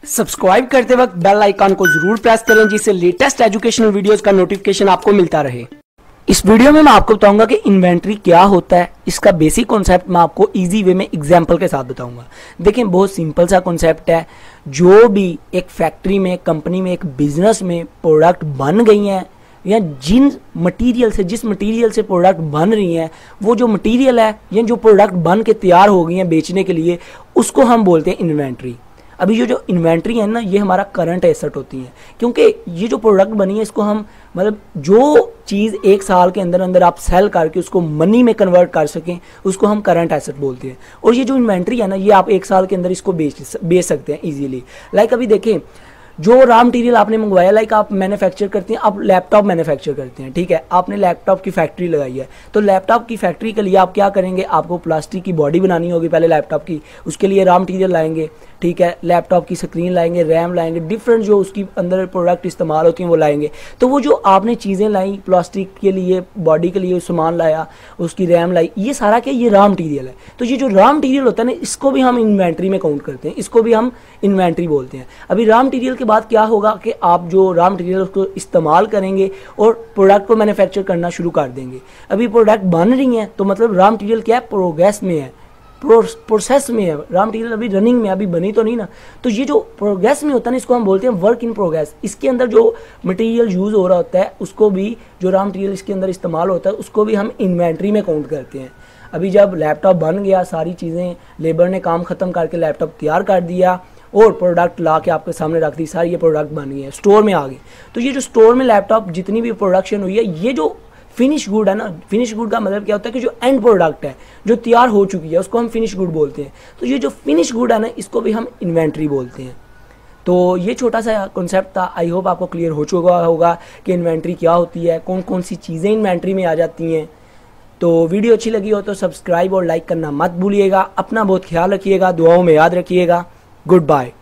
Subscribe करते वक्त bell icon को जरूर प्रेस करें जिससे लेटेस्ट एजुकेशनल वीडियोस का नोटिफिकेशन आपको मिलता रहे। इस वीडियो में मैं आपको बताऊंगा कि इन्वेंट्री क्या होता है। इसका बेसिक कॉन्सेप्ट मैं आपको इजी वे में एग्जांपल के साथ बताऊंगा। देखें, बहुत सिंपल सा कॉन्सेप्ट है। जो भी एक फैक्ट्री में, कंपनी में, एक बिजनेस में प्रोडक्ट बन गई हैं या जिस मटेरियल से प्रोडक्ट बन रही हैं, वो जो मटेरियल है या जो प्रोडक्ट बन के तैयार हो गई हैं बेचने के लिए, उसको हम बोलते हैं इन्वेंट्री। अभी जो इन्वेंट्री है ना, ये हमारा करंट एसेट होती है, क्योंकि ये जो प्रोडक्ट बनी है इसको हम मतलब जो चीज़ एक साल के अंदर अंदर आप सेल करके उसको मनी में कन्वर्ट कर सकें, उसको हम करंट एसेट बोलते हैं। और ये जो इन्वेंट्री है ना, ये आप एक साल के अंदर इसको बेच सकते हैं इजीली। लाइक अभी देखें, जो रॉ मटेरियल आपने मंगवाया, लाइक आप मैन्युफैक्चर करते हैं, आप लैपटॉप मैन्युफैक्चर करते हैं, ठीक है, आपने लैपटॉप की फैक्ट्री लगाई है, तो लैपटॉप की फैक्ट्री के लिए आप क्या करेंगे, आपको प्लास्टिक की बॉडी बनानी होगी पहले लैपटॉप की, उसके लिए रॉ मटेरियल लाएंगे, ठीक है, लैपटॉप की स्क्रीन लाएंगे, रैम लाएंगे, डिफरेंट जो उसकी अंदर प्रोडक्ट इस्तेमाल होती हैं वो लाएंगे। तो वो जो आपने चीज़ें लाई प्लास्टिक के लिए, बॉडी के लिए सामान लाया, उसकी रैम लाई, ये सारा क्या, ये रॉ मटेरियल है। तो ये जो रॉ मटेरियल होता है ना, इसको भी हम इन्वेंट्री में काउंट करते हैं, इसको भी हम इन्वेंट्री बोलते हैं। अभी रॉ मटेरियल के बाद क्या होगा कि आप जो रॉ मटेरियल उसको इस्तेमाल करेंगे और प्रोडक्ट को मैन्युफैक्चर करना शुरू कर देंगे। अभी प्रोडक्ट बन रही हैं तो मतलब रॉ मटेरियल क्या है, प्रोग्रेस में है, प्रोसेस में है, रॉ मटेरियल अभी रनिंग में, अभी बनी तो नहीं ना। तो ये जो प्रोग्रेस में होता है ना, इसको हम बोलते हैं वर्क इन प्रोग्रेस। इसके अंदर जो मटेरियल यूज हो रहा होता है उसको भी, जो रॉ मटेरियल इसके अंदर इस्तेमाल होता है उसको भी हम इन्वेंट्री में काउंट करते हैं। अभी जब लैपटॉप बन गया, सारी चीज़ें लेबर ने काम खत्म करके लैपटॉप तैयार कर दिया और प्रोडक्ट ला के आपके सामने रख दी, सारी ये प्रोडक्ट बन गई है, स्टोर में आ गई। तो ये जो स्टोर में लैपटॉप जितनी भी प्रोडक्शन हुई है, ये जो फिनिश गुड है ना, फिनिश गुड का मतलब क्या होता है कि जो एंड प्रोडक्ट है, जो तैयार हो चुकी है, उसको हम फिनिश गुड बोलते हैं। तो ये जो फिनिश गुड है ना, इसको भी हम इन्वेंट्री बोलते हैं। तो ये छोटा सा कॉन्सेप्ट था। आई होप आपको क्लियर हो चुका होगा कि इन्वेंट्री क्या होती है, कौन कौन सी चीज़ें इन्वेंट्री में आ जाती हैं। तो वीडियो अच्छी लगी हो तो सब्सक्राइब और लाइक करना मत भूलिएगा। अपना बहुत ख्याल रखिएगा, दुआओं में याद रखिएगा। Good bye.